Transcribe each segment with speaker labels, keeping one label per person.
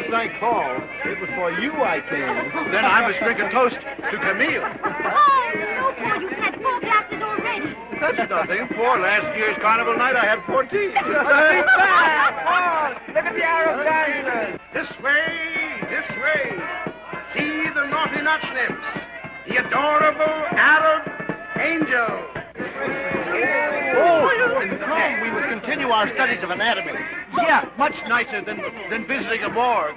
Speaker 1: didn't I call. It was for you I came.
Speaker 2: Then I must drink a toast to Camille.
Speaker 3: Oh, no, Paul, you've had 4 glasses already.
Speaker 2: That's nothing. For last year's carnival night, I had 14.
Speaker 1: Paul, look at the Arab dancers.
Speaker 2: This way, this way. See the naughty notch nymphs. The adorable Arab angel.
Speaker 1: Come, we will continue our studies of anatomy.
Speaker 2: Yeah, much nicer than visiting a morgue.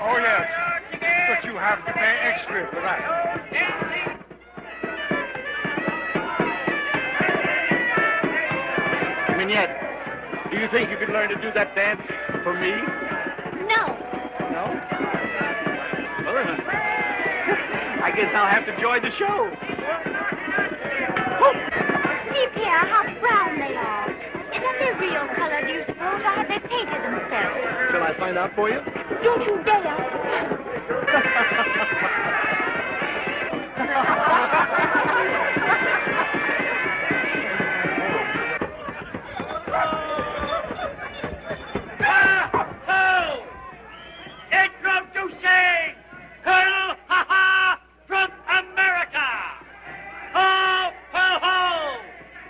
Speaker 1: Oh, yes. But you have to pay extra for that.
Speaker 2: Mignette, do you think you could learn to do that dance for me?
Speaker 3: No.
Speaker 2: No? Well, then, I guess I'll have to join the show.
Speaker 3: See, Pierre, how brown they are. Isn't their real color, do you suppose, or have they painted themselves?
Speaker 1: Shall I find out for you?
Speaker 3: Don't you dare.
Speaker 4: Colonel from America! Ho, ho, ho!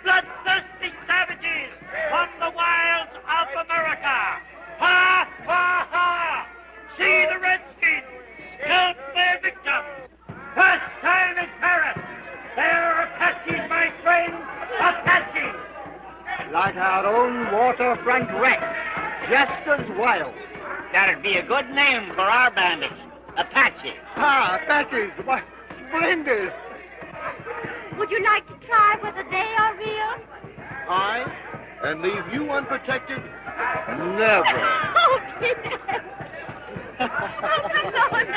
Speaker 4: Bloodthirsty savages from the wilds of America! Ha, ha, ha! See the Redskins scalp their victims! First time in Paris! They're Apaches, my friends! Apaches!
Speaker 1: Like our own waterfront wreck. Just as wild.
Speaker 5: That'd be a good name for our bandits. Apache.
Speaker 1: Ah, Apaches. Why, splendid.
Speaker 3: Would you like to try whether they are real?
Speaker 1: I? And leave you unprotected? Never.
Speaker 3: Oh, Pierre. Oh, come on.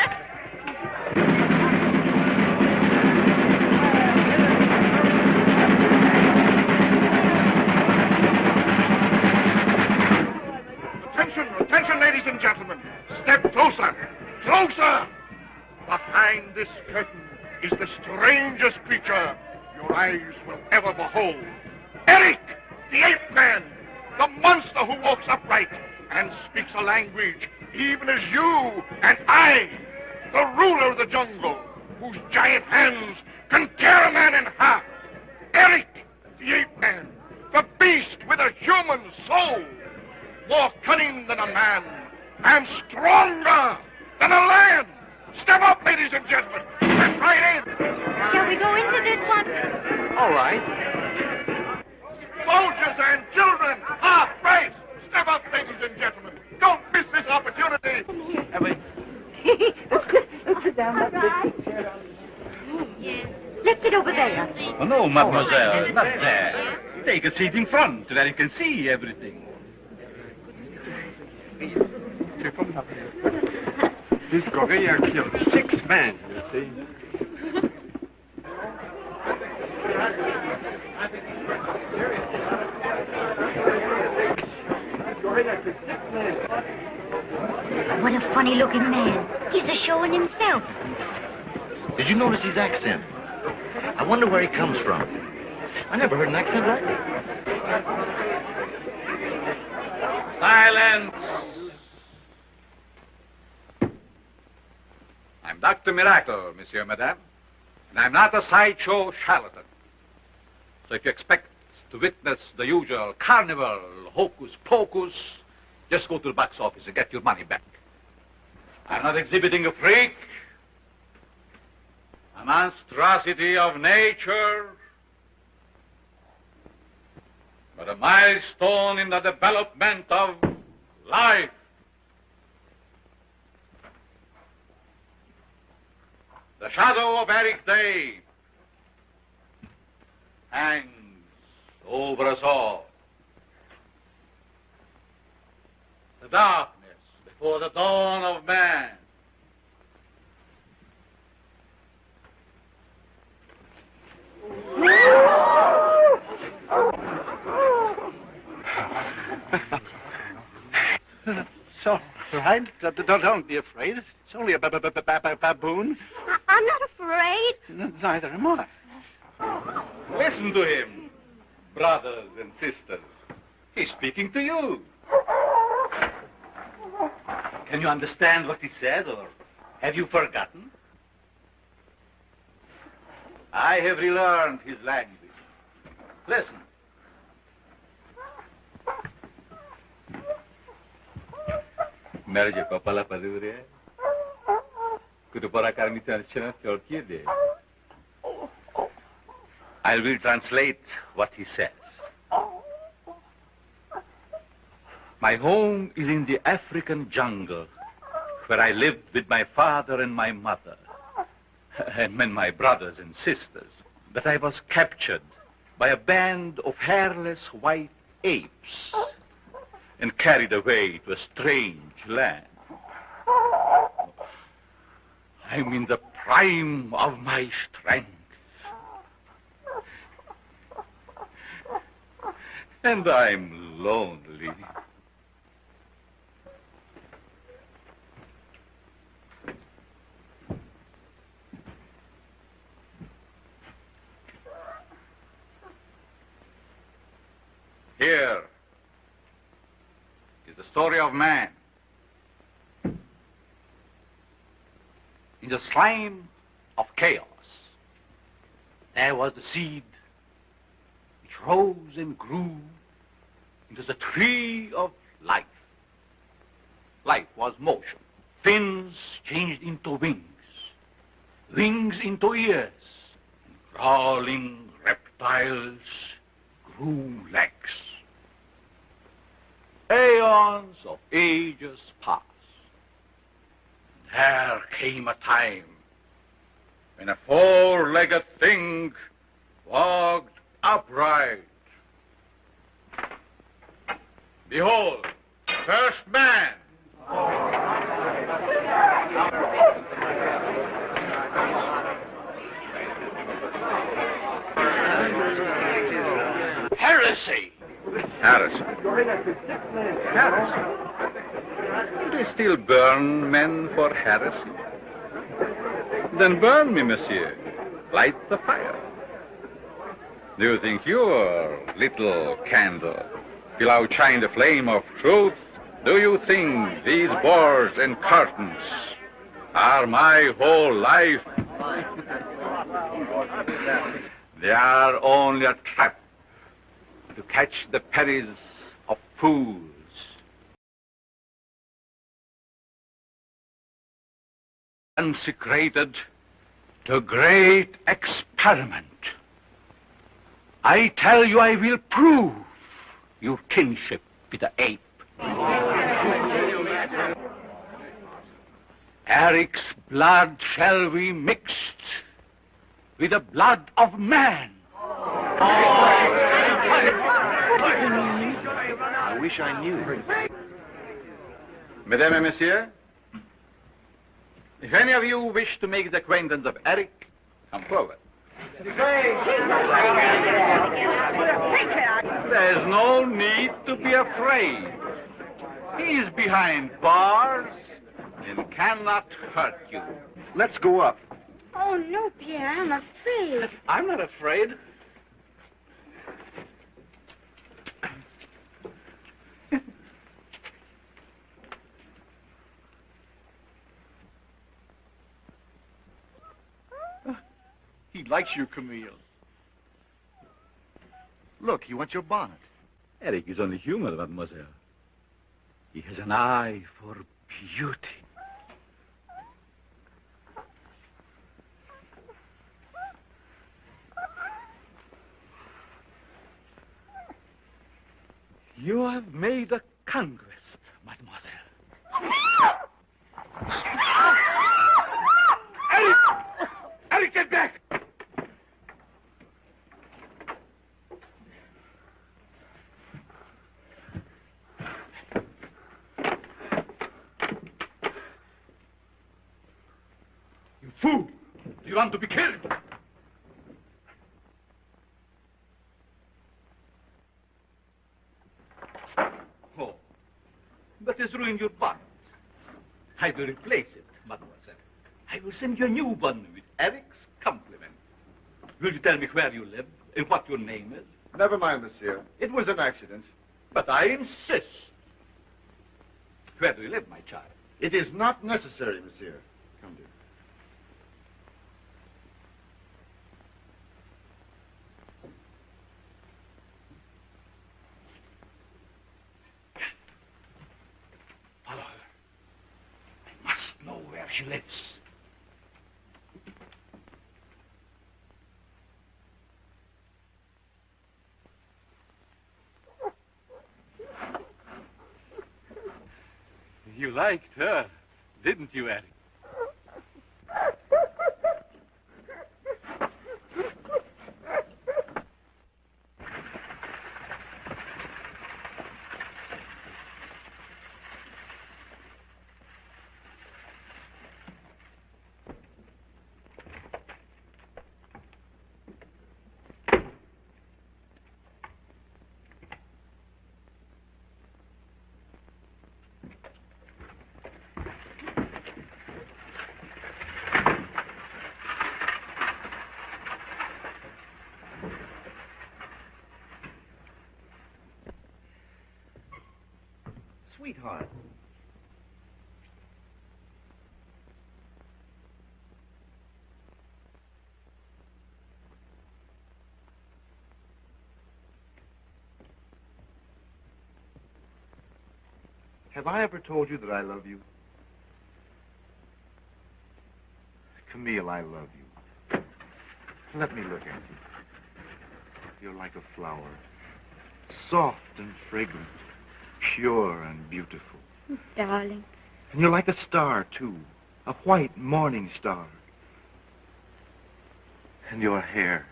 Speaker 2: Attention, ladies and gentlemen. Step closer. Closer! Behind this curtain is the strangest creature your eyes will ever behold. Eric, the ape man, the monster who walks upright and speaks a language even as you and I, the ruler of the jungle, whose giant hands can tear a man in half. Eric, the ape man, the beast with a human soul, more cunning than a man and stronger than a lion. Step up, ladies and gentlemen. Step right in.
Speaker 3: Shall we go into this one?
Speaker 1: All right.
Speaker 2: Soldiers and children, half price. Step up, ladies and gentlemen. Don't miss this opportunity.
Speaker 3: Let's sit down. All right. Yes. Let's sit over there.
Speaker 6: Oh, no, mademoiselle, not there. Take a seat in front where you can see everything.
Speaker 1: This gorilla killed 6 men, you see.
Speaker 3: What a funny-looking man. He's a showing himself.
Speaker 7: Did you notice his accent? I wonder where he comes from. I never heard an accent like it.
Speaker 6: Silence! I'm Dr. Miracle, Monsieur, Madame, and I'm not a sideshow charlatan. So if you expect to witness the usual carnival hocus-pocus, just go to the box office and get your money back. I'm not exhibiting a freak, a monstrosity of nature, but a milestone in the development of life. The shadow of Eric Day hangs over us all. The darkness, the for the dawn of man.
Speaker 1: It's all right. Don't be afraid. It's only a baboon.
Speaker 3: I'm not afraid.
Speaker 1: Neither am I.
Speaker 6: Listen to him, brothers and sisters. He's speaking to you. Can you understand what he says, or have you forgotten? I have relearned his language. Listen. Merge papala padure. Kudupara karmitan chana cholkide. I will translate what he says. My home is in the African jungle, where I lived with my father and my mother, and my brothers and sisters. But I was captured by a band of hairless white apes and carried away to a strange land. I'm in the prime of my strength. And I'm lonely. Here is the story of man. In the slime of chaos, there was the seed which rose and grew into the tree of life. Life was motion. Fins changed into wings, wings into ears, and crawling reptiles grew legs. Aeons of ages passed. There came a time when a four-legged thing walked upright. Behold, first man. Heresy. Heresy. Heresy. Do they still burn men for heresy? Then burn me, monsieur. Light the fire. Do you think your little candle will outshine the flame of truth? Do you think these boards and curtains are my whole life? They are only a trap to catch the pennies of fools. Consecrated to a great experiment. I tell you, I will prove your kinship with the ape. Eric's blood shall be mixed with the blood of man.
Speaker 7: I wish I knew.
Speaker 6: Mesdames et messieurs, if any of you wish to make the acquaintance of Eric, come forward. There's no need to be afraid. He's behind bars and cannot hurt you.
Speaker 7: Let's go up.
Speaker 3: Oh, no, Pierre, I'm afraid.
Speaker 6: I'm not afraid.
Speaker 1: He likes you, Camille.
Speaker 7: Look, he wants your bonnet.
Speaker 6: Eric is only human, mademoiselle. He has an eye for beauty. You have made a conquest, mademoiselle. Eric! Eric, get back! you want to be killed. Oh, that has ruined your bonnet. I will replace it, mademoiselle. I will send you a new one with Eric's compliment. Will you tell me where you live and what your name is?
Speaker 2: Never mind, monsieur. It was an accident.
Speaker 6: But I insist. Where do you live, my child?
Speaker 2: It is not necessary, monsieur. Come, dear.
Speaker 6: Follow her. I must know where she lives.
Speaker 1: You liked her, didn't you, Eric?
Speaker 7: Sweetheart. Have I ever told you that I love you? Camille, I love you. Let me look at you. You're like a flower, soft and fragrant, pure and beautiful.
Speaker 3: Darling.
Speaker 7: And you're like a star, too, a white morning star. And your hair,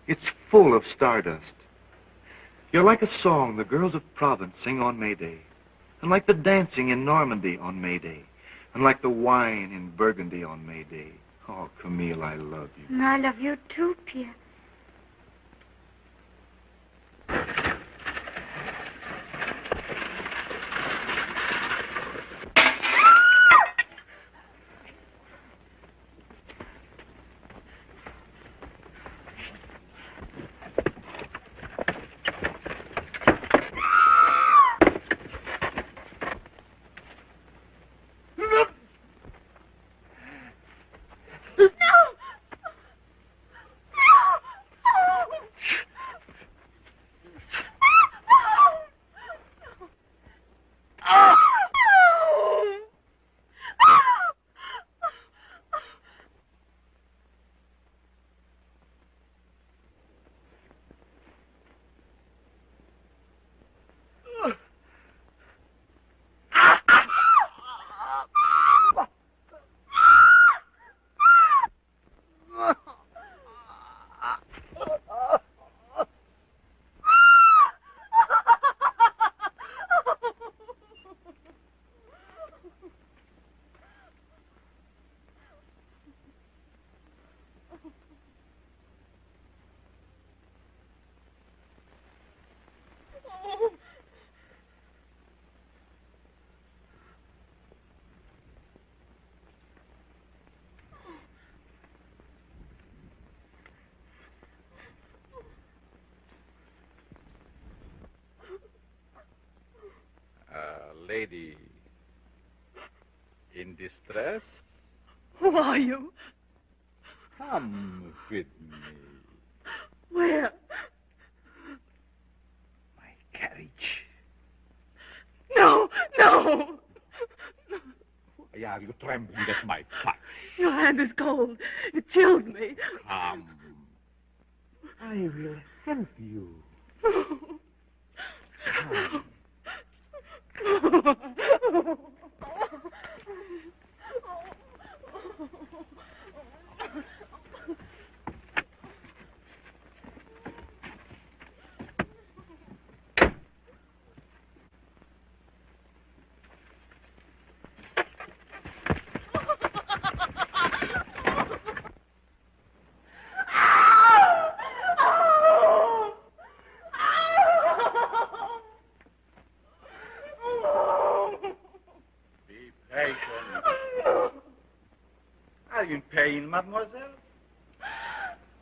Speaker 7: it's full of stardust. You're like a song the girls of Provence sing on May Day, and like the dancing in Normandy on May Day, and like the wine in Burgundy on May Day. Oh, Camille, I love you.
Speaker 3: And I love you too, Pierre.
Speaker 6: Lady in distress?
Speaker 8: Who are you?
Speaker 6: Come with me.
Speaker 8: Where?
Speaker 6: My carriage.
Speaker 8: No, no.
Speaker 6: Why are you trembling at my touch?
Speaker 8: Your hand is cold. It chills me.
Speaker 6: Come. I will help you. Come.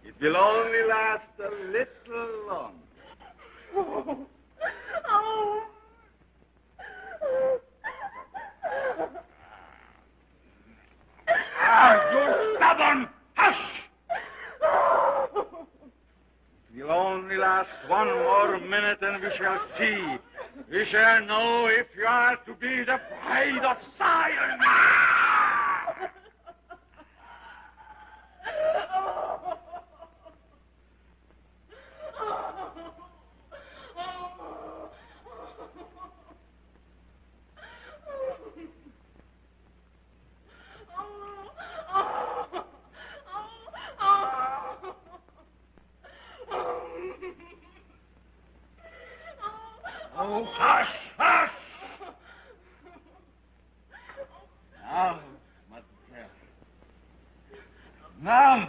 Speaker 9: It will only last a little longer.
Speaker 8: Oh. Oh.
Speaker 9: You're stubborn! Hush! It will only last one more minute and we shall see. We shall know if you are to be the bride of Zion. Oh, hush, hush! Now, mademoiselle. Now.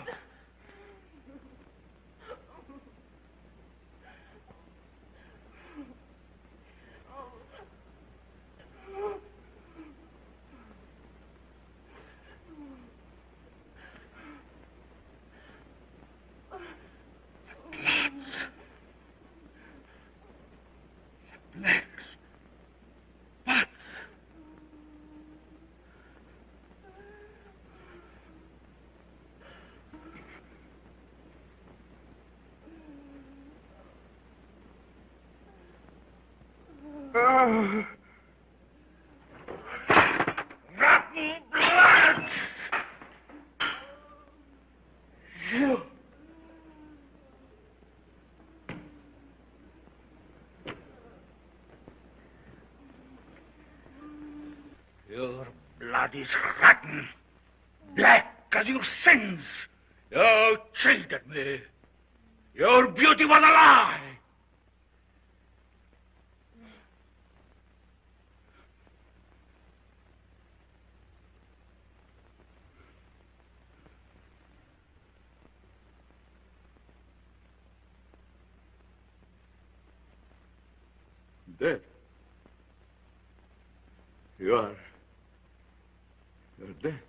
Speaker 9: Rotten blood! You. Your blood is rotten, black as your sins. You cheated me. Your beauty was a lie. Dead. You're dead.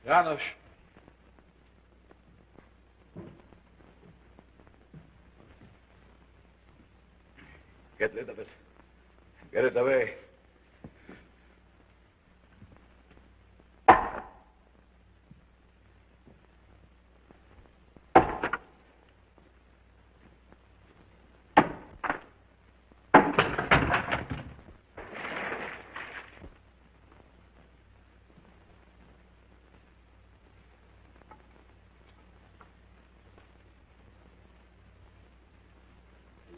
Speaker 9: Janusz. Get rid of it. Get it away.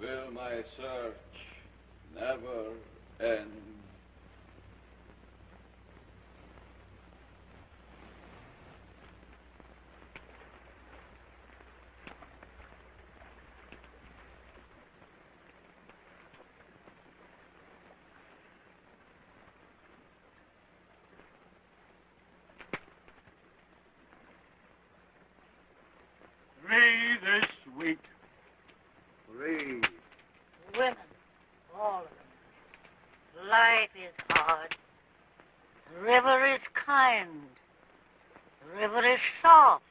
Speaker 9: Will my search never end? Free this week. Free.
Speaker 3: Women, all of them. Life is hard. The river is kind. The river is soft.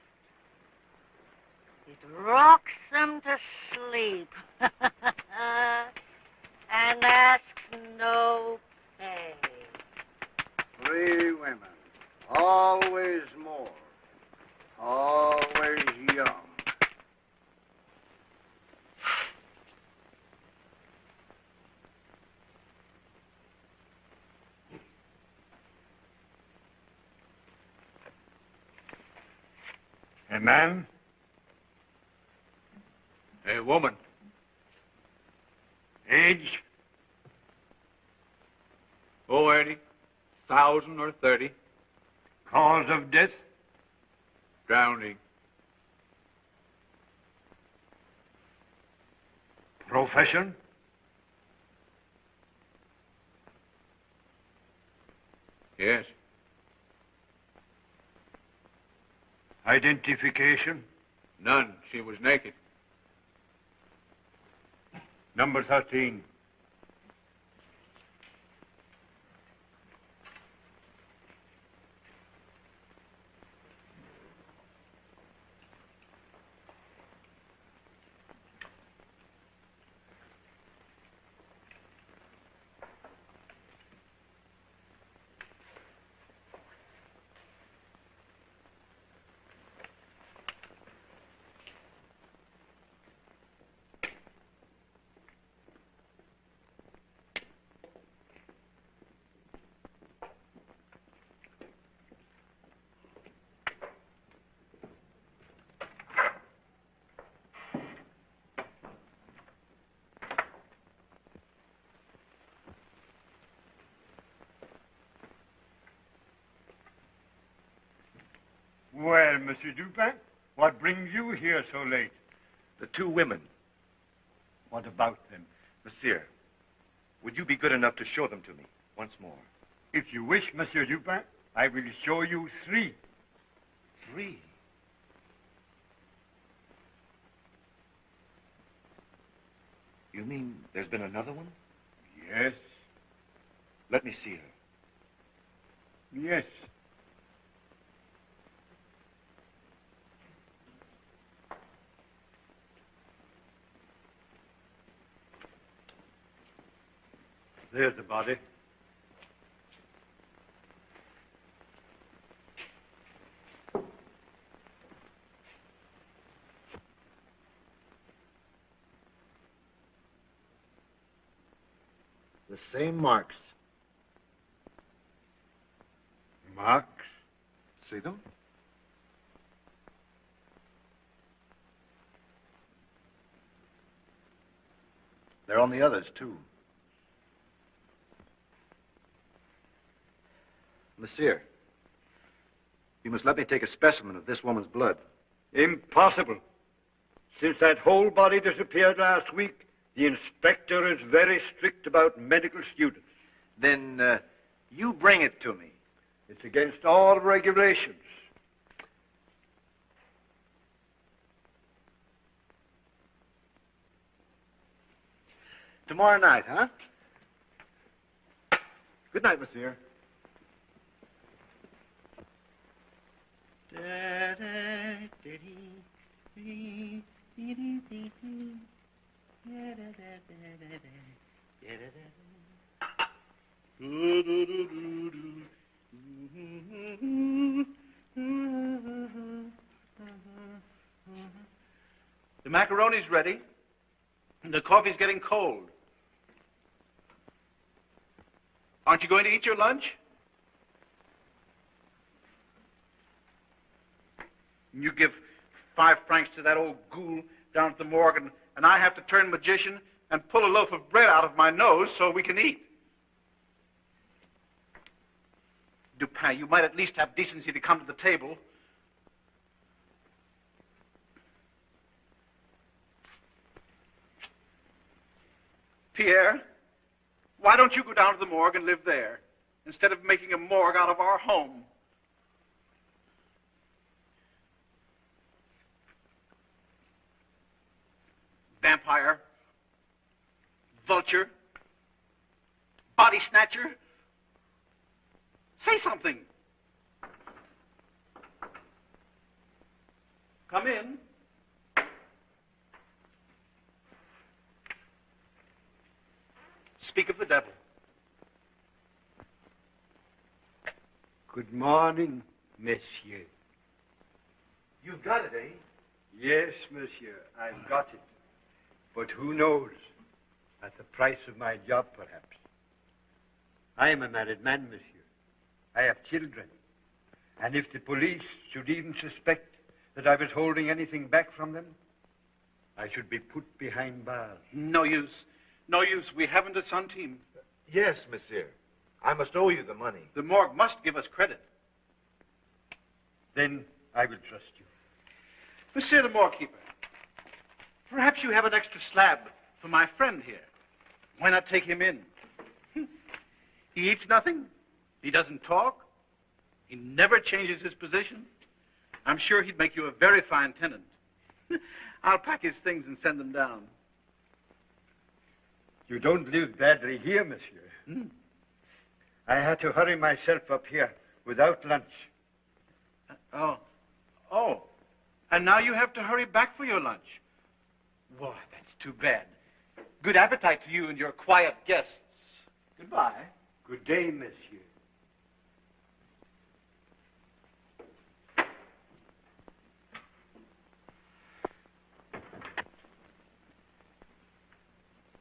Speaker 3: It rocks them to sleep and asks no pay.
Speaker 1: Free women. Always more. Always young.
Speaker 2: A man?
Speaker 6: A woman.
Speaker 2: Age?
Speaker 6: Oh, 80,000 or 30.
Speaker 2: Cause of death?
Speaker 6: Drowning.
Speaker 2: Profession?
Speaker 6: Yes.
Speaker 2: Identification?
Speaker 6: None. She was naked.
Speaker 2: Number 13. Well, Monsieur Dupin, what brings you here so late?
Speaker 7: The two women.
Speaker 2: What about them?
Speaker 7: Monsieur, would you be good enough to show them to me once more?
Speaker 2: If you wish, Monsieur Dupin, I will show you 3.
Speaker 7: 3? You mean there's been another one?
Speaker 2: Yes.
Speaker 7: Let me see her.
Speaker 2: Yes. There's the body.
Speaker 7: The same marks.
Speaker 2: Marks?
Speaker 7: See them? They're on the others, too. Monsieur, you must let me take a specimen of this woman's blood.
Speaker 2: Impossible. Since that whole body disappeared last week, the inspector is very strict about medical students.
Speaker 7: Then, you bring it to me.
Speaker 2: It's against all regulations.
Speaker 7: Tomorrow night, huh? Good night, monsieur.
Speaker 1: The macaroni's ready, and the coffee's getting cold. Aren't you going to eat your lunch? You give 5 francs to that old ghoul down at the morgue, and I have to turn magician and pull a loaf of bread out of my nose so we can eat. Dupin, you might at least have decency to come to the table. Pierre, why don't you go down to the morgue and live there, instead of making a morgue out of our home? Vampire, vulture, body snatcher. Say something. Come in. Speak of the devil.
Speaker 2: Good morning, monsieur.
Speaker 7: You've got it, eh?
Speaker 2: Yes, monsieur, I've got it. But who knows? At the price of my job, perhaps. I am a married man, monsieur. I have children. And if the police should even suspect that I was holding anything back from them, I should be put behind bars.
Speaker 1: No use. No use. We haven't a centime.
Speaker 7: Yes, monsieur. I must owe you the money.
Speaker 1: The morgue must give us credit.
Speaker 2: Then I will trust you.
Speaker 1: Monsieur the morgue keeper, perhaps you have an extra slab for my friend here. Why not take him in? He eats nothing, He doesn't talk. He never changes his position. I'm sure he'd make you a very fine tenant. I'll pack his things and send them down.
Speaker 10: You don't live badly here, monsieur. I had to hurry myself up here without lunch.
Speaker 1: Oh. And now you have to hurry back for your lunch. Why, that's too bad. Good appetite to you and your quiet guests. Goodbye.
Speaker 10: Good day, monsieur.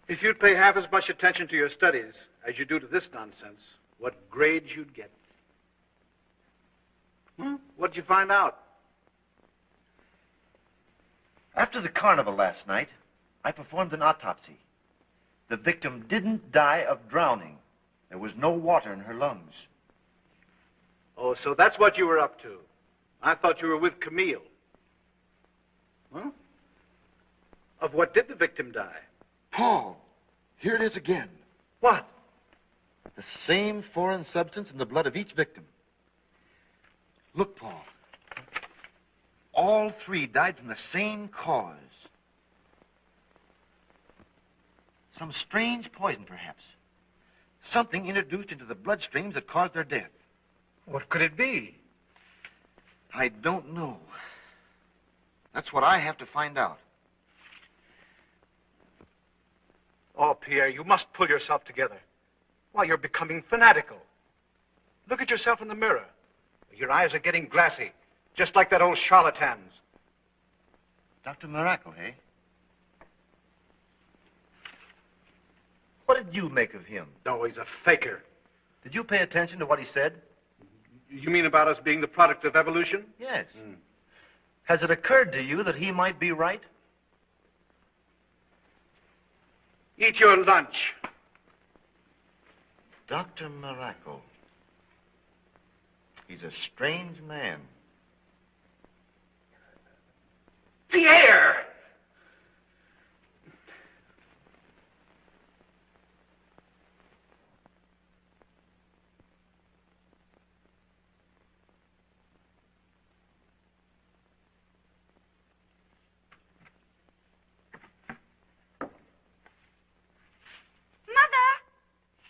Speaker 1: If you'd pay half as much attention to your studies as you do to this nonsense, what grades you'd get. What'd you find out?
Speaker 7: After the carnival last night, I performed an autopsy. The victim didn't die of drowning. There was no water in her lungs.
Speaker 1: Oh, so that's what you were up to. I thought you were with Camille. Huh? Of what did the victim die?
Speaker 7: Paul, here it is again. What? The same foreign substance in the blood of each victim. Look, Paul. All three died from the same cause. Some strange poison, perhaps. Something introduced into the bloodstreams that caused their death.
Speaker 1: What could it be?
Speaker 7: I don't know. That's what I have to find out.
Speaker 1: Oh, Pierre, you must pull yourself together. Why, you're becoming fanatical. Look at yourself in the mirror. Your eyes are getting glassy, just like that old charlatan's.
Speaker 7: Dr. Miracle, eh? What did you make of him?
Speaker 1: No, he's a faker.
Speaker 7: Did you pay attention to what he said?
Speaker 1: You mean about us being the product of evolution?
Speaker 7: Yes. Has it occurred to you that he might be right?
Speaker 1: Eat your lunch.
Speaker 7: Dr. Miracle. He's a strange man.
Speaker 1: Pierre!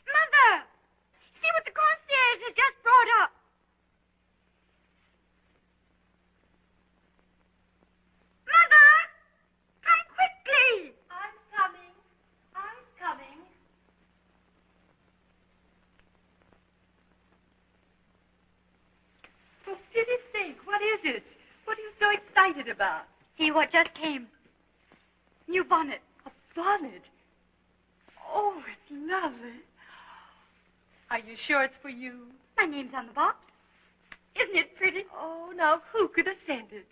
Speaker 3: Mother! See what the concierge has just brought up. Mother! Come quickly!
Speaker 8: I'm coming. I'm coming. For pity's sake, what is it? What are you so excited about?
Speaker 3: See what just came. New bonnet.
Speaker 8: A bonnet? Oh, it's lovely. Are you sure it's for you?
Speaker 3: My name's on the box. Isn't it pretty?
Speaker 8: Oh, now who could have sent it?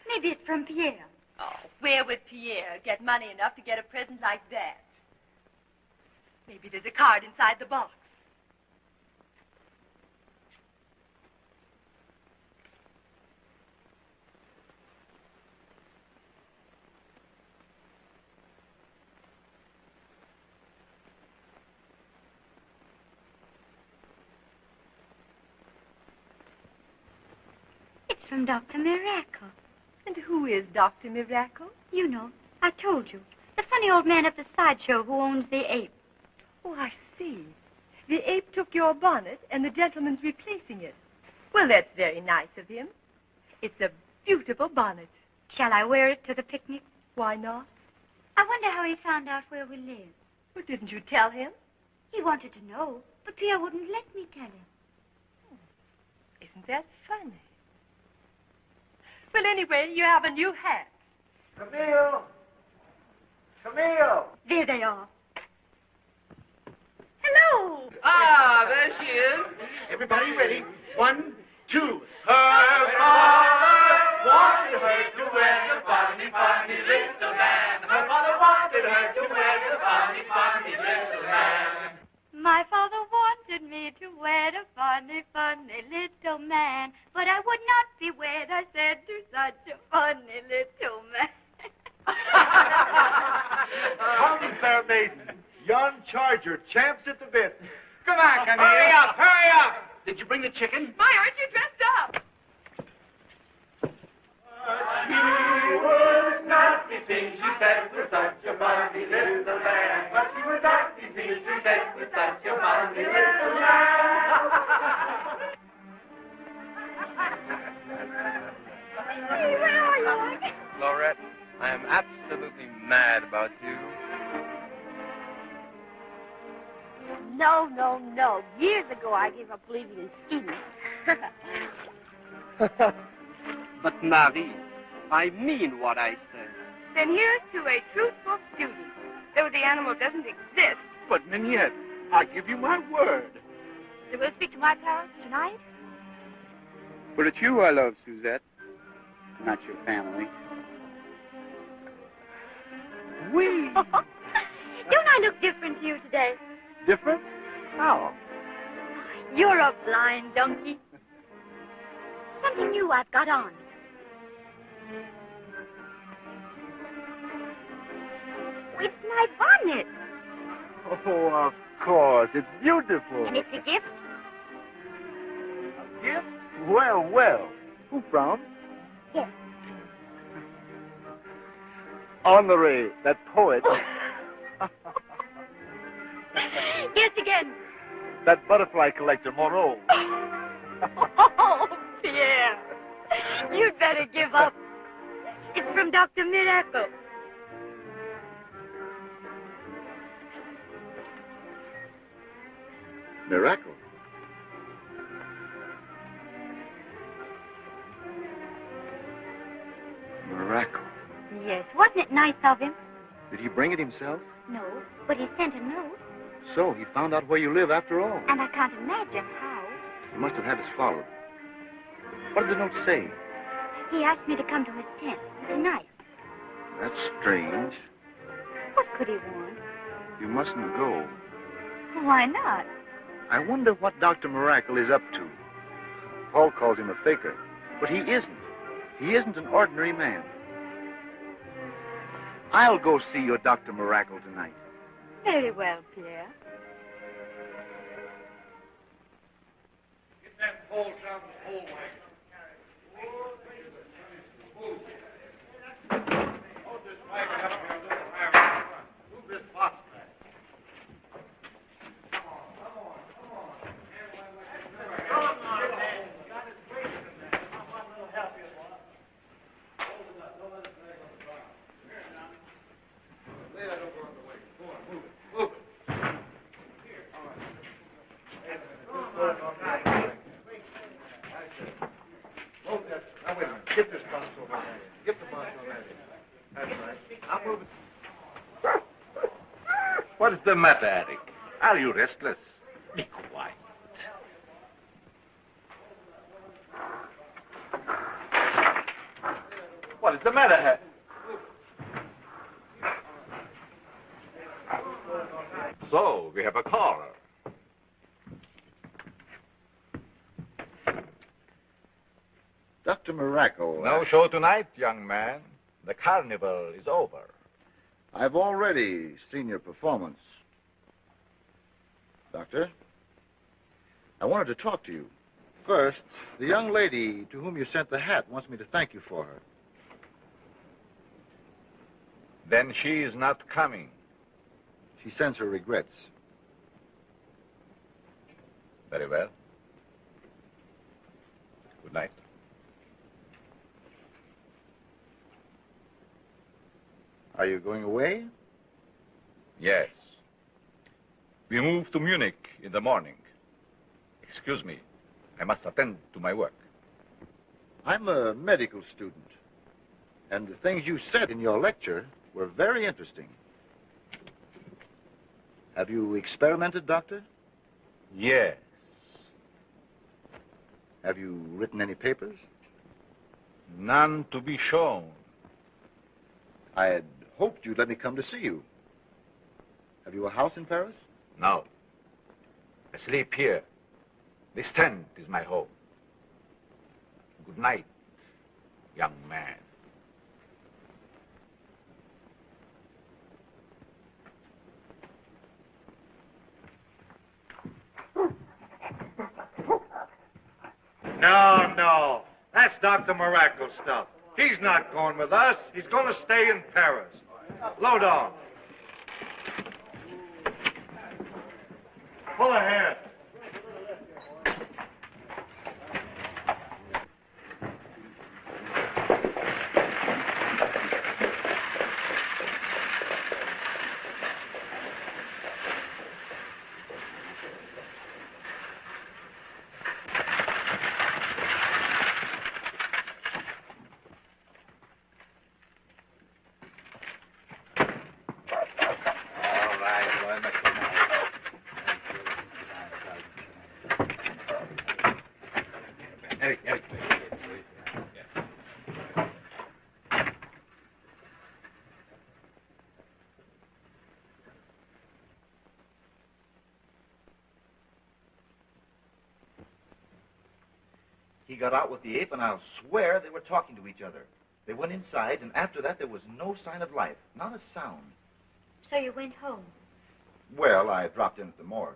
Speaker 3: Maybe it's from Pierre.
Speaker 8: Oh, where would Pierre get money enough to get a present like that? Maybe there's a card inside the box.
Speaker 3: It's from Dr. Miracle.
Speaker 8: And who is Dr. Miracle?
Speaker 3: You know, I told you. The funny old man at the sideshow who owns the ape.
Speaker 8: Oh, I see. The ape took your bonnet, and the gentleman's replacing it. Well, that's very nice of him. It's a beautiful bonnet.
Speaker 3: Shall I wear it to the picnic?
Speaker 8: Why not?
Speaker 3: I wonder how he found out where we live.
Speaker 8: Well, didn't you tell him?
Speaker 3: He wanted to know, but Pierre wouldn't let me tell him.
Speaker 8: Isn't that funny? Well, anyway, you have a new hat.
Speaker 10: Camille! Camille!
Speaker 3: There they are. Hello!
Speaker 4: Ah, there she is.
Speaker 1: Everybody ready? 1, 2.
Speaker 4: Her father wanted her to wear the funny, funny little man. Her father wanted her to wear the funny, funny little man.
Speaker 3: My father wanted me to wear the funny, funny little man, but I would not be wed, I said, to such a funny little man.
Speaker 10: Come, fair maiden. Yon charger champs at the bit.
Speaker 4: Come on, Camille. Hurry up, hurry up.
Speaker 1: Did you bring the chicken?
Speaker 8: My, aren't you dressed up?
Speaker 4: She would not be seen, she said, with such a funny little man. But she would not be seen, she said, with such a funny little man.
Speaker 8: Hey, where are you?
Speaker 11: Laurette, I am absolutely mad about you.
Speaker 3: No, no, no. Years ago, I gave up believing in scheming.
Speaker 11: But, Marie, I mean what I said.
Speaker 8: Then here's to a truthful student. Though the animal doesn't exist.
Speaker 2: But, Mignette, I give you my word.
Speaker 3: So we'll speak to my parents tonight?
Speaker 11: But it's you I love, Suzette, not your family.
Speaker 3: We. Don't I look different to you today?
Speaker 11: Different? How?
Speaker 3: You're a blind donkey. Something new I've got on. It's my bonnet.
Speaker 10: Oh, of course. It's beautiful.
Speaker 3: And it's a gift?
Speaker 10: A gift? Well, well. Who from?
Speaker 3: Yes.
Speaker 10: Honoré, that poet.
Speaker 3: Guess again.
Speaker 10: That butterfly collector, Moreau.
Speaker 3: Oh, Pierre. You'd better give up. It's from Dr. Miracle.
Speaker 10: Miracle. Miracle.
Speaker 3: Yes, wasn't it nice of him?
Speaker 10: Did he bring it himself?
Speaker 3: No, but he sent a note,
Speaker 10: So, he found out where you live after all.
Speaker 3: and I can't imagine how.
Speaker 10: He must have had us followed. What did the note say?
Speaker 3: He asked me to come to his tent tonight.
Speaker 10: That's strange.
Speaker 3: What could he want?
Speaker 10: You mustn't go.
Speaker 3: Why not?
Speaker 10: I wonder what Dr. Miracle is up to. Paul calls him a faker, but he isn't. He isn't an ordinary man. I'll go see your Dr. Miracle tonight.
Speaker 3: Very well, Pierre.
Speaker 2: Get them poles out of the pole wagon. Hold this wagon up here a little higher. Move this box back. Come on. Come on, man. You got his weight in there. I want a little help here, boy. Hold it up. Don't let it drag on the ground. Here, now. Lay that over on the wagon. Go on, move it. Move it. Here. All right. Put it on that. That's it. Move that. Now, wait a minute. Get this box over there. Get the box over there. That's right. I'll move it.
Speaker 6: What is the matter, Eric? Are you restless? Be quiet. What is the matter, Harry? So, we have a caller.
Speaker 10: Dr. Miracle.
Speaker 6: No show tonight, young man. The carnival is over.
Speaker 10: I've already seen your performance. Doctor, I wanted to talk to you. First, the young lady to whom you sent the hat wants me to thank you for her.
Speaker 6: Then she is not coming.
Speaker 10: She sends her regrets.
Speaker 6: Very well. Good night.
Speaker 10: Are you going away?
Speaker 6: Yes. We move to Munich in the morning. Excuse me. I must attend to my work.
Speaker 10: I'm a medical student, and the things you said in your lecture were very interesting. Have you experimented, Doctor?
Speaker 6: Yes.
Speaker 10: Have you written any papers?
Speaker 6: None to be shown.
Speaker 10: I had hoped you'd let me come to see you. Have you a house in Paris?
Speaker 6: No. I sleep here. This tent is my home. Good night, young man.
Speaker 1: No. That's Dr. Miracle stuff. He's not going with us. He's going to stay in Paris. Load on. Pull ahead.
Speaker 6: Eric.
Speaker 7: He got out with the ape, and I'll swear they were talking to each other. They went inside, and after that, there was no sign of life. Not a sound.
Speaker 3: So you went home?
Speaker 7: Well, I dropped in at the morgue.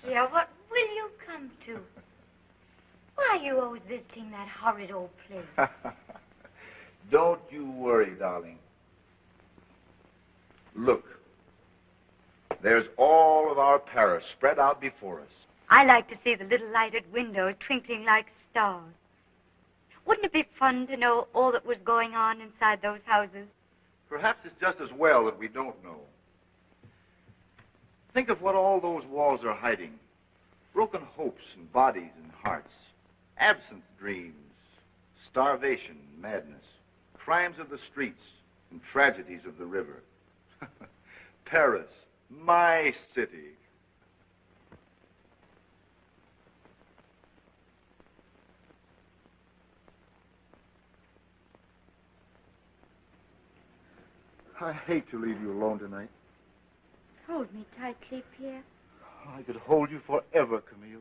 Speaker 3: Pierre, what will you come to? Why are you always visiting that horrid old place?
Speaker 7: Don't you worry, darling. Look, there's all of our Paris spread out before us.
Speaker 3: I like to see the little lighted windows twinkling like stars. Wouldn't it be fun to know all that was going on inside those houses?
Speaker 7: Perhaps it's just as well that we don't know. Think of what all those walls are hiding. Broken hopes and bodies and hearts. Absent dreams. Starvation, madness. Crimes of the streets and tragedies of the river. Paris, my city. I hate to leave you alone tonight.
Speaker 3: Hold me tightly, Pierre.
Speaker 7: I could hold you forever, Camille.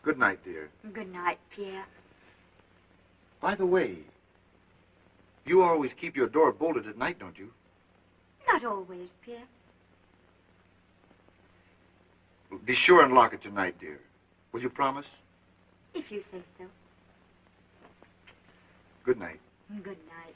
Speaker 7: Good night, dear.
Speaker 3: Good night, Pierre.
Speaker 7: By the way, you always keep your door bolted at night, don't you?
Speaker 3: Not always, Pierre.
Speaker 7: Be sure and lock it tonight, dear. Will you promise?
Speaker 3: If you say so.
Speaker 7: Good night.
Speaker 3: Good night.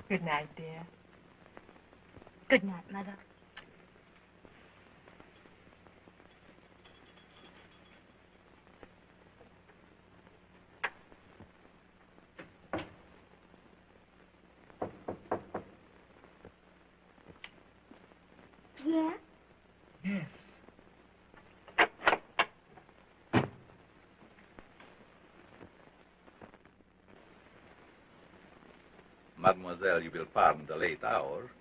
Speaker 8: Good night, dear.
Speaker 3: Good night, Mother. Pierre?
Speaker 9: Yes.
Speaker 6: Mademoiselle, you will pardon the late hour,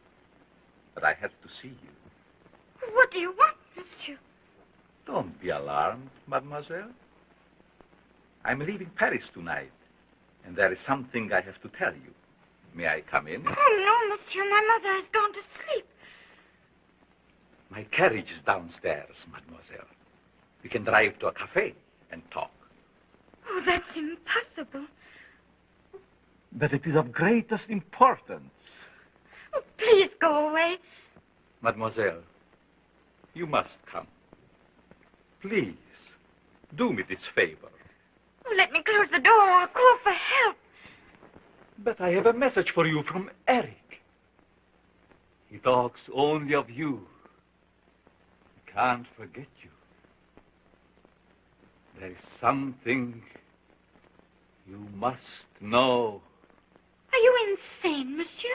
Speaker 6: but I have to see you.
Speaker 3: What do you want, monsieur?
Speaker 6: Don't be alarmed, mademoiselle. I'm leaving Paris tonight, and there is something I have to tell you. May I come in?
Speaker 3: Oh, no, monsieur. My mother has gone to sleep.
Speaker 6: My carriage is downstairs, mademoiselle. We can drive to a cafe and talk.
Speaker 3: Oh, that's impossible.
Speaker 9: But it is of greatest importance.
Speaker 3: Oh, please go away.
Speaker 6: Mademoiselle, you must come. Please, do me this favor.
Speaker 3: Oh, let me close the door or I'll call for help.
Speaker 6: But I have a message for you from Eric. He talks only of you. He can't forget you. There is something you must know.
Speaker 3: Are you insane, monsieur?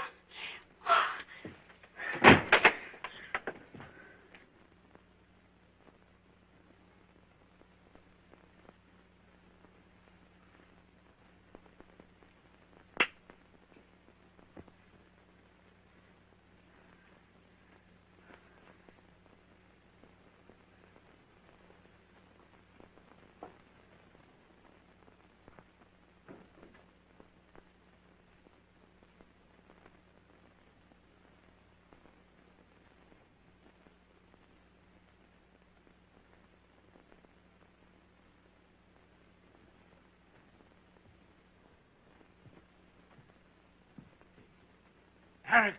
Speaker 9: Eric!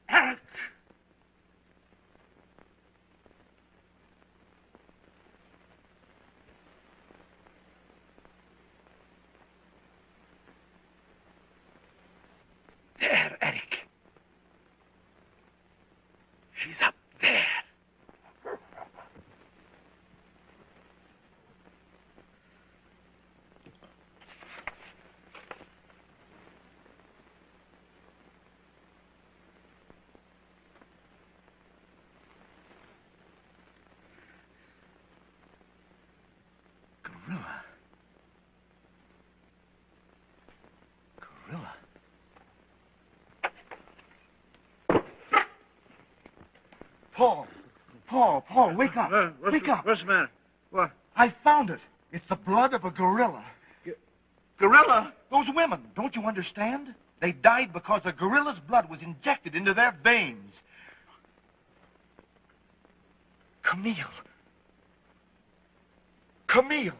Speaker 9: Eric! There, Eric. She's up there. Gorilla.
Speaker 12: Paul, wake up. Wake up.
Speaker 9: What's the matter? What?
Speaker 12: I found it. It's the blood of a gorilla.
Speaker 9: Gorilla?
Speaker 12: Those women, don't you understand? They died because a gorilla's blood was injected into their veins. Camille. Camille.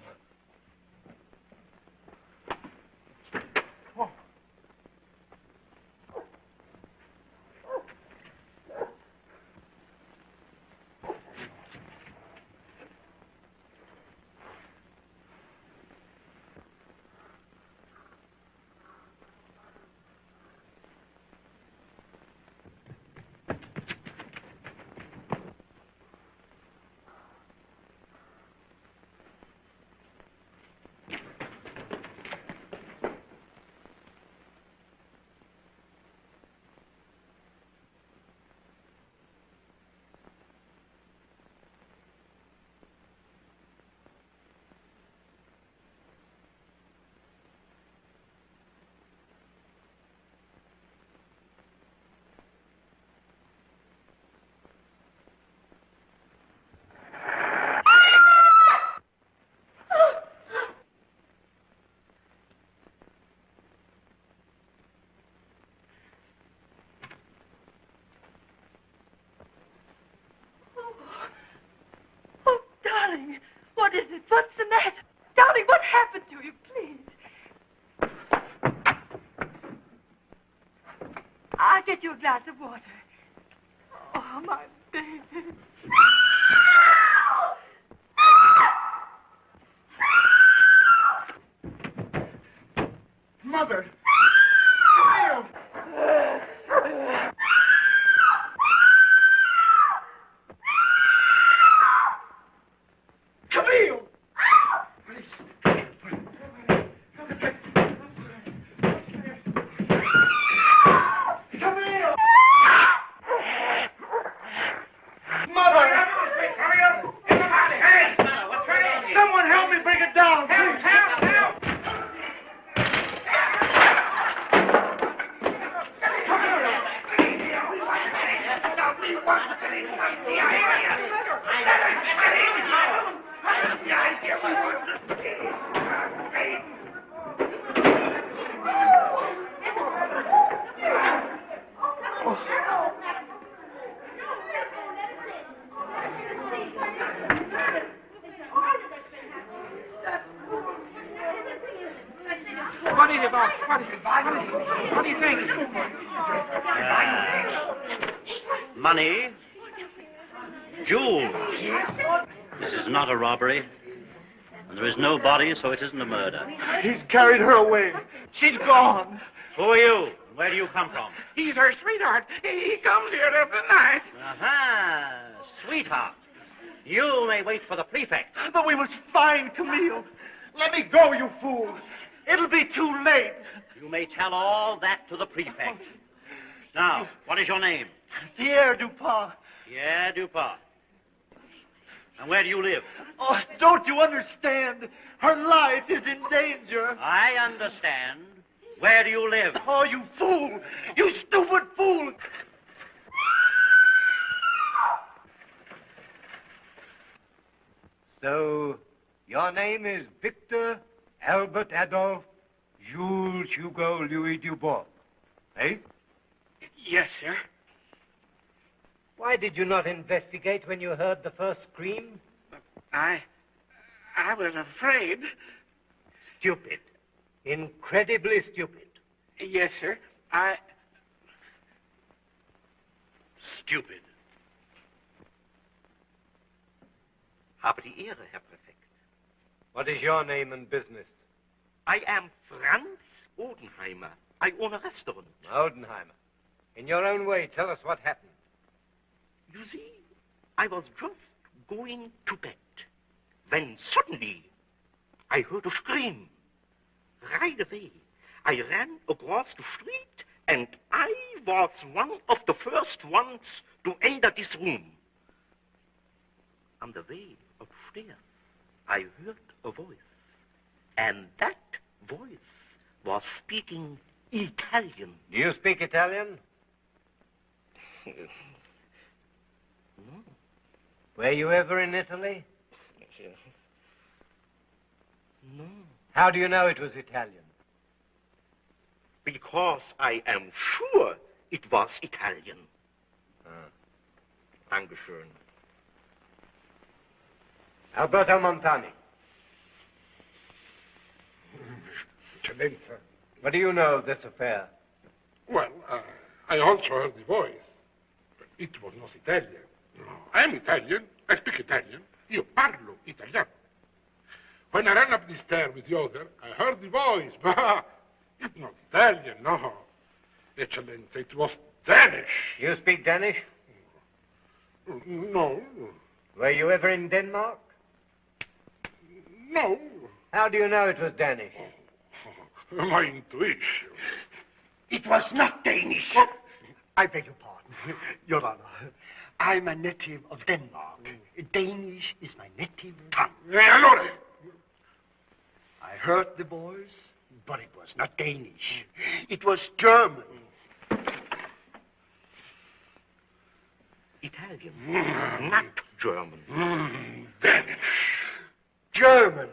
Speaker 8: Darling, what is it? What's the matter? Darling, what happened to you, please? I'll get you a glass of water. Oh, my baby.
Speaker 12: Mother. Camille! Camille! Mother! Someone help me bring it down, please! Help!
Speaker 5: What is it, boss? What do you think?
Speaker 13: Money, jewels. This is not a robbery. And there is no body, so it isn't a murder.
Speaker 12: He's carried her away. She's gone.
Speaker 13: Who are you? Where do you come from?
Speaker 9: He's her sweetheart. He comes here every night.
Speaker 13: Aha! Sweetheart. You may wait for the prefect.
Speaker 12: But we must find Camille. Let me go, you fool. It'll be too late.
Speaker 13: You may tell all that to the prefect. Now, what is your name?
Speaker 12: Pierre Dupont.
Speaker 13: Pierre Dupont. And where do you live?
Speaker 12: Oh, don't you understand? Her life is in danger.
Speaker 13: I understand. Where do you live?
Speaker 12: Oh, you fool! You stupid fool!
Speaker 1: So, your name is Victor Albert Adolphe Jules Hugo Louis Dubois, eh?
Speaker 9: Yes, sir.
Speaker 1: Why did you not investigate when you heard the first scream?
Speaker 9: I was afraid.
Speaker 1: Stupid. Incredibly stupid.
Speaker 9: Yes, sir.
Speaker 13: Stupid. Habe die Ehre, Herr Präfekt.
Speaker 1: What is your name and business?
Speaker 14: I am Franz Odenheimer. I own a restaurant.
Speaker 1: Odenheimer. In your own way, tell us what happened.
Speaker 14: You see, I was just going to bed when suddenly I heard a scream. Right away, I ran across the street and I was one of the first ones to enter this room. On the way upstairs, I heard a voice, and that voice was speaking Italian.
Speaker 1: Do you speak Italian?
Speaker 14: No.
Speaker 1: Were you ever in Italy?
Speaker 14: No.
Speaker 1: How do you know it was Italian?
Speaker 14: Because I am sure it was Italian. Dankeschön.
Speaker 1: Alberto Montani.
Speaker 2: Eccellenza.
Speaker 1: What do you know of this affair?
Speaker 2: Well, I also heard the voice. But it was not Italian. No, I am Italian. I speak Italian. Io parlo italiano. When I ran up the stair with the other, I heard the voice, but it's not Italian, no. Eccellenza, it was Danish.
Speaker 1: You speak Danish?
Speaker 2: No.
Speaker 1: Were you ever in Denmark?
Speaker 2: No.
Speaker 1: How do you know it was Danish?
Speaker 2: My intuition.
Speaker 12: It was not Danish. I beg your pardon, Your Honor. I'm a native of Denmark. Danish is my native tongue.
Speaker 2: Allora.
Speaker 12: I heard the voice, but it was not Danish. It was German.
Speaker 14: Italian, not German.
Speaker 2: Danish.
Speaker 12: German.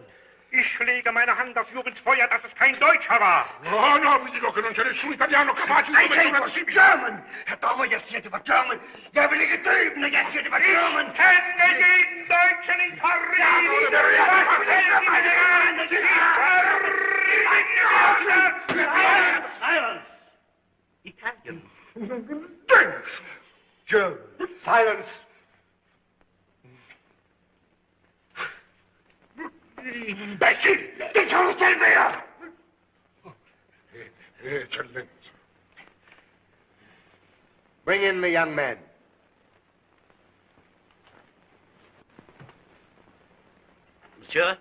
Speaker 2: Ich lege meine Hand auf Jubens Feuer, dass es kein Deutscher war. Oh, no, vi dico che non c'è nessun italiano capace di...
Speaker 12: I say it was German. Herr Dommer, jeg siger, det var German. Jeg vil ikke døbe, når jeg siger, det var German.
Speaker 2: Ich kenne jeden Deutschen in Paris.
Speaker 14: Silence! Italian.
Speaker 12: Danish. German.
Speaker 1: Silence!
Speaker 2: Imbecille!
Speaker 12: Det kan du selv være!
Speaker 2: Eccellenza.
Speaker 1: Bring in the young man.
Speaker 13: Monsieur,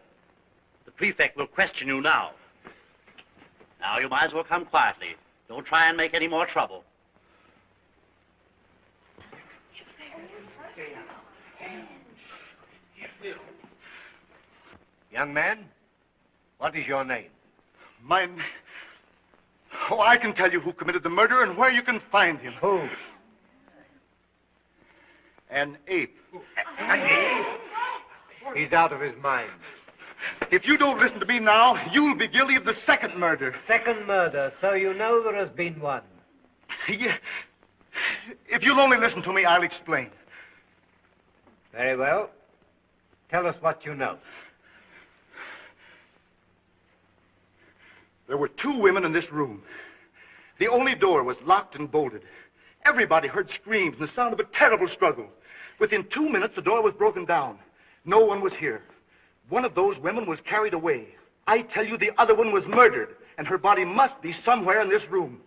Speaker 13: the prefect will question you now. Now, you might as well come quietly. Don't try and make any more trouble.
Speaker 1: Young man, what is your name?
Speaker 12: Mine. Oh, I can tell you who committed the murder and where you can find him.
Speaker 1: Who?
Speaker 12: An ape.
Speaker 1: An ape? He's out of his mind.
Speaker 12: If you don't listen to me now, you'll be guilty of the second murder.
Speaker 1: Second murder, so you know there has been one.
Speaker 12: Yeah. If you'll only listen to me, I'll explain.
Speaker 1: Very well. Tell us what you know.
Speaker 12: There were 2 women in this room. The only door was locked and bolted. Everybody heard screams and the sound of a terrible struggle. Within 2 minutes, the door was broken down. No one was here. One of those women was carried away. I tell you, the other one was murdered, and her body must be somewhere in this room.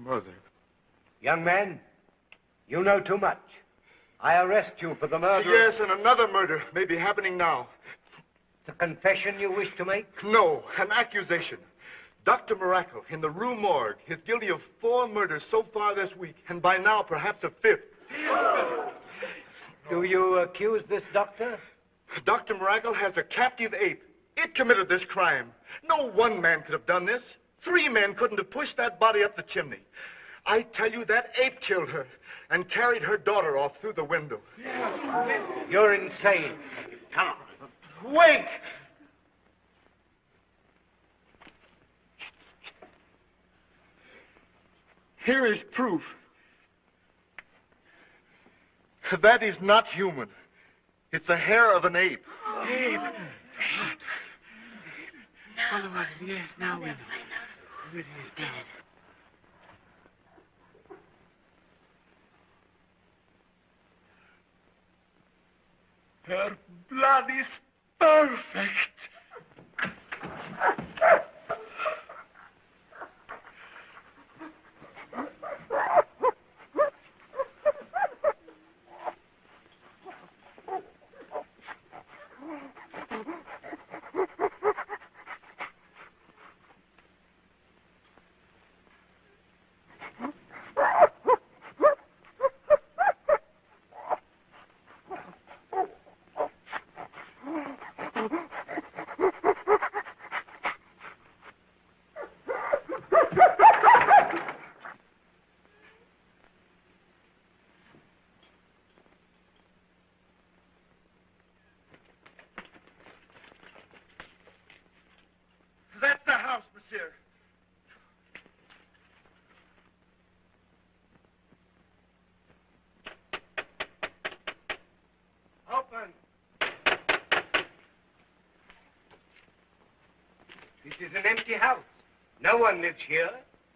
Speaker 2: Mother.
Speaker 15: Young man, you know too much. I arrest you for the murder.
Speaker 12: Yes, and another murder may be happening now.
Speaker 15: It's a confession you wish to make?
Speaker 12: No, an accusation. Dr. Miracle in the Rue Morgue is guilty of 4 murders so far this week, and by now perhaps a 5th.
Speaker 15: Do you accuse this doctor?
Speaker 12: Dr. Miracle has a captive ape. It committed this crime. No one man could have done this. 3 men couldn't have pushed that body up the chimney. I tell you, that ape killed her and carried her daughter off through the window.
Speaker 15: You're insane.
Speaker 13: Come on.
Speaker 12: Wait! Here is proof. That is not human. It's the hair of an ape.
Speaker 9: Ape. Otherwise, yes, now we know. It is now. Her blood is perfect.
Speaker 12: That's the house, monsieur.
Speaker 15: Open. This is an empty house. No one lives here.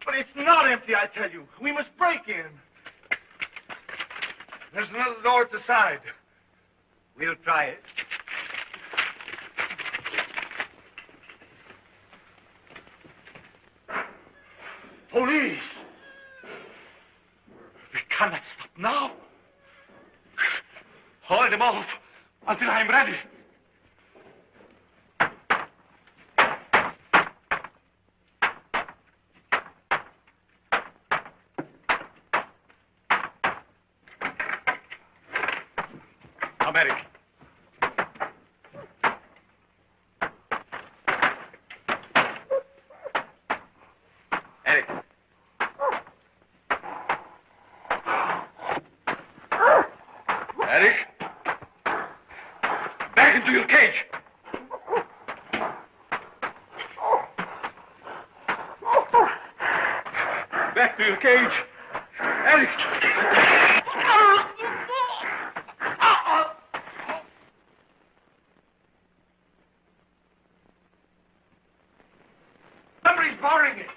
Speaker 12: But it's not empty, I tell you. We must break in. There's another door at the side.
Speaker 15: We'll try it.
Speaker 2: Police! We cannot stop now. Hold them off until I'm ready.
Speaker 6: Come, Eric. Eric. Eric. Back into your cage. Back to your cage. Eric.
Speaker 15: Somebody's barring it.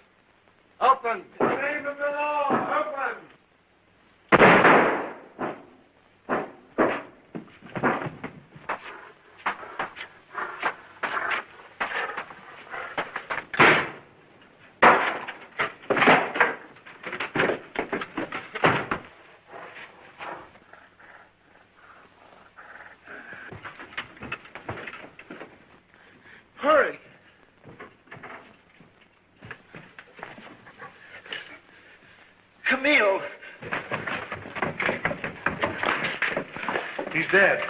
Speaker 15: Open. In the name of the law, open.
Speaker 12: Hurry. Camille.
Speaker 6: He's dead.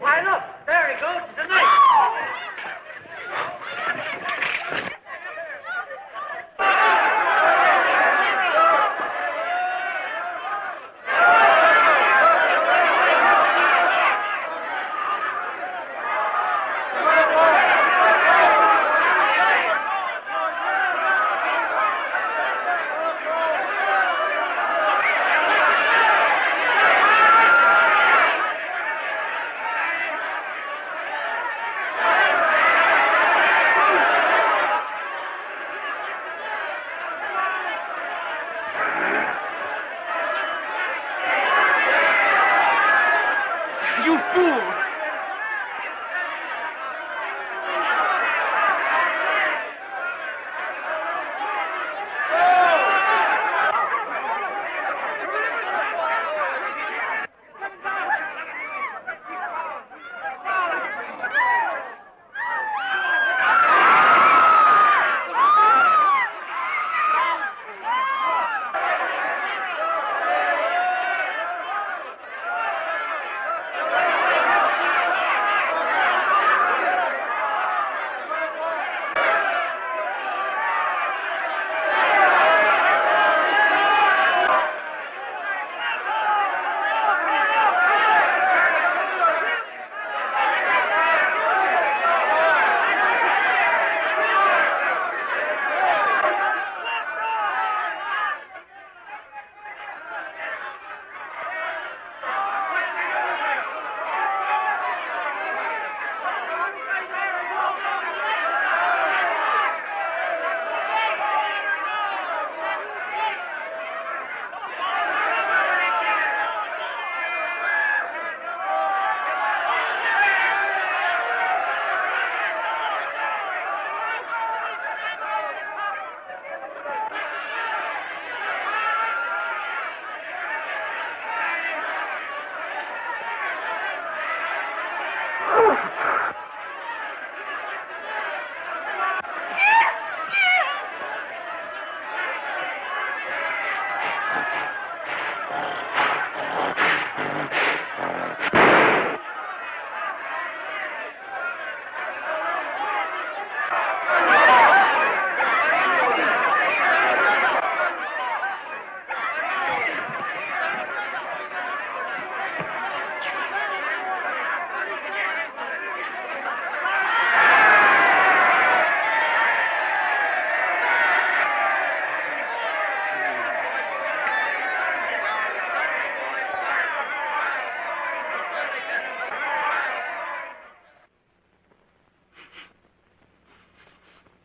Speaker 5: Why, look, there he goes. It's a knife.
Speaker 12: You fool!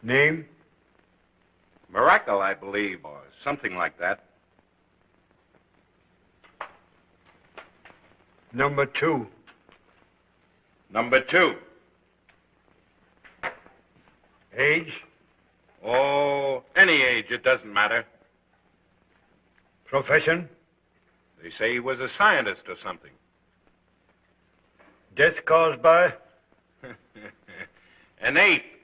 Speaker 15: Name?
Speaker 2: Miracle, I believe, or something like that.
Speaker 15: Number 2.
Speaker 2: Number 2.
Speaker 15: Age?
Speaker 2: Oh, any age, it doesn't matter.
Speaker 15: Profession?
Speaker 2: They say he was a scientist or something.
Speaker 15: Death caused by?
Speaker 2: An ape.